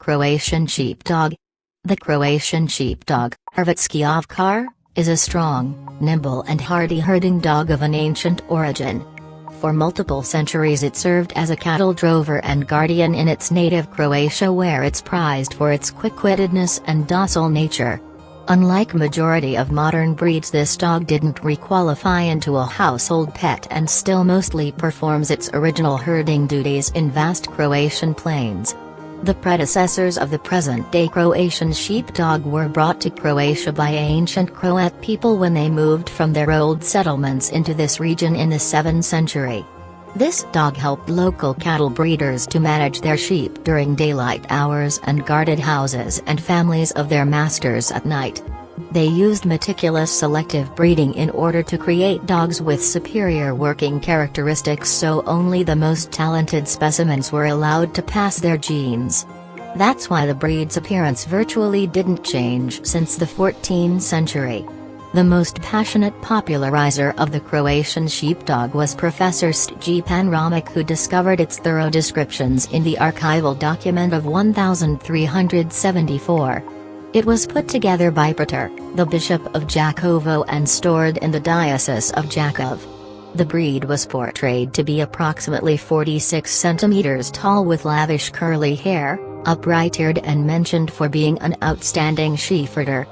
Croatian Sheepdog. The Croatian Sheepdog, Hrvatski ovčar, is a strong, nimble and hardy herding dog of an ancient origin. For multiple centuries it served as a cattle drover and guardian in its native Croatia, where it's prized for its quick-wittedness and docile nature. Unlike majority of modern breeds, this dog didn't requalify into a household pet and still mostly performs its original herding duties in vast Croatian plains. The predecessors of the present-day Croatian sheepdog were brought to Croatia by ancient Croat people when they moved from their old settlements into this region in the 7th century. This dog helped local cattle breeders to manage their sheep during daylight hours and guarded houses and families of their masters at night. They used meticulous selective breeding in order to create dogs with superior working characteristics, so only the most talented specimens were allowed to pass their genes. That's why the breed's appearance virtually didn't change since the 14th century. The most passionate popularizer of the Croatian sheepdog was Professor Stjepan Romic, who discovered its thorough descriptions in the archival document of 1374. It was put together by Petar, the Bishop of Đakovo, and stored in the Diocese of Đakov. The breed was portrayed to be approximately 46 centimeters tall with lavish curly hair, upright-eared, and mentioned for being an outstanding sheepherder.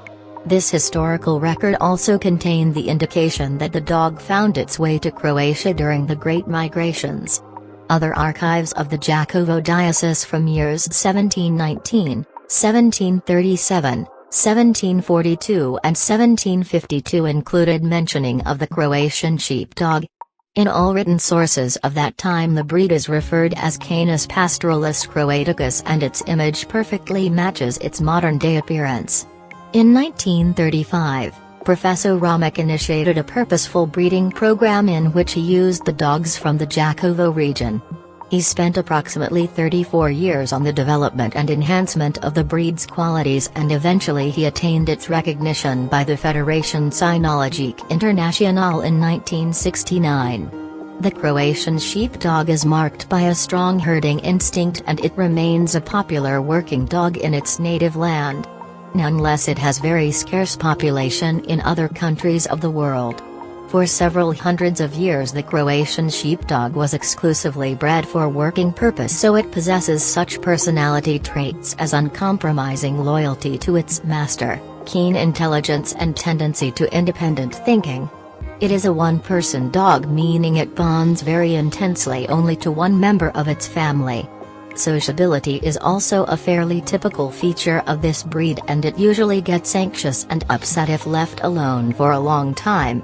This historical record also contained the indication that the dog found its way to Croatia during the Great Migrations. Other archives of the Đakovo diocese from years 1719, 1737, 1742 and 1752 included mentioning of the Croatian sheepdog. In all written sources of that time the breed is referred as Canis pastoralis croaticus, and its image perfectly matches its modern-day appearance. In 1935, Professor Romic initiated a purposeful breeding program in which he used the dogs from the Đakovo region. He spent approximately 34 years on the development and enhancement of the breed's qualities, and eventually he attained its recognition by the Federation Cynologique Internationale in 1969. The Croatian sheepdog is marked by a strong herding instinct, and it remains a popular working dog in its native land. Nonetheless, it has very scarce population in other countries of the world. For several hundreds of years the Croatian sheepdog was exclusively bred for working purpose, so it possesses such personality traits as uncompromising loyalty to its master, keen intelligence and tendency to independent thinking. It is a one-person dog, meaning it bonds very intensely only to one member of its family. Sociability is also a fairly typical feature of this breed, and it usually gets anxious and upset if left alone for a long time.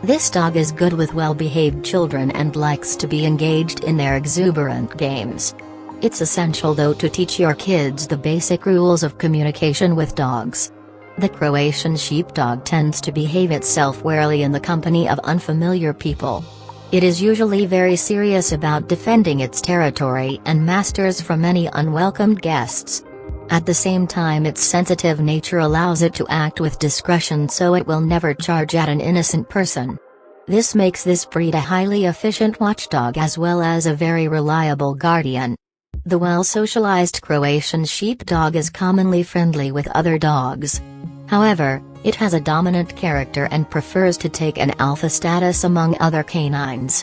This dog is good with well-behaved children and likes to be engaged in their exuberant games. It's essential though to teach your kids the basic rules of communication with dogs. The Croatian sheepdog tends to behave itself warily in the company of unfamiliar people. It is usually very serious about defending its territory and masters from any unwelcomed guests. At the same time, its sensitive nature allows it to act with discretion, so it will never charge at an innocent person. This makes this breed a highly efficient watchdog as well as a very reliable guardian. The well-socialized Croatian sheepdog is commonly friendly with other dogs. However, it has a dominant character and prefers to take an alpha status among other canines.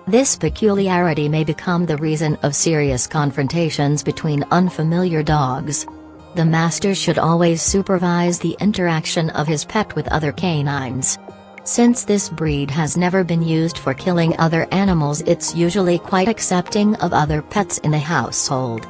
This peculiarity may become the reason of serious confrontations between unfamiliar dogs. The master should always supervise the interaction of his pet with other canines. Since this breed has never been used for killing other animals, it's usually quite accepting of other pets in the household.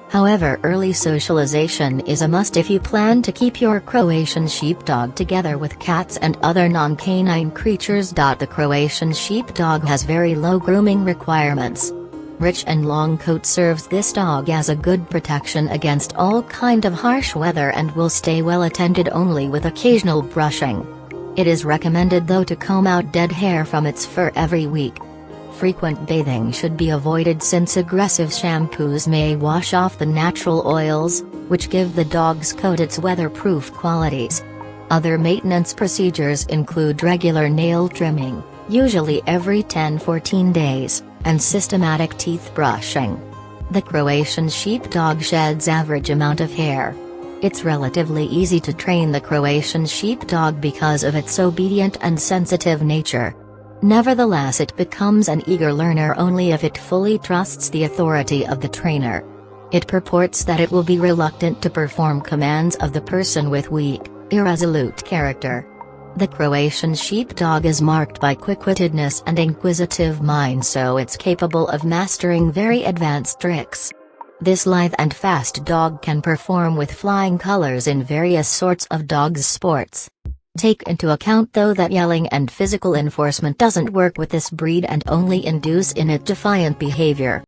However, early socialization is a must if you plan to keep your Croatian sheepdog together with cats and other non-canine creatures. The Croatian sheepdog has very low grooming requirements. Rich and long coat serves this dog as a good protection against all kind of harsh weather and will stay well attended only with occasional brushing. It is recommended though to comb out dead hair from its fur every week. Frequent bathing should be avoided since aggressive shampoos may wash off the natural oils, which give the dog's coat its weatherproof qualities. Other maintenance procedures include regular nail trimming, usually every 10–14 days, and systematic teeth brushing. The Croatian Sheepdog sheds average amount of hair. It's relatively easy to train the Croatian Sheepdog because of its obedient and sensitive nature. Nevertheless, it becomes an eager learner only if it fully trusts the authority of the trainer. It purports that it will be reluctant to perform commands of the person with weak, irresolute character. The Croatian Sheepdog is marked by quick-wittedness and inquisitive mind, so it's capable of mastering very advanced tricks. This lithe and fast dog can perform with flying colors in various sorts of dogs sports. Take into account though that yelling and physical enforcement doesn't work with this breed and only induce in it defiant behavior.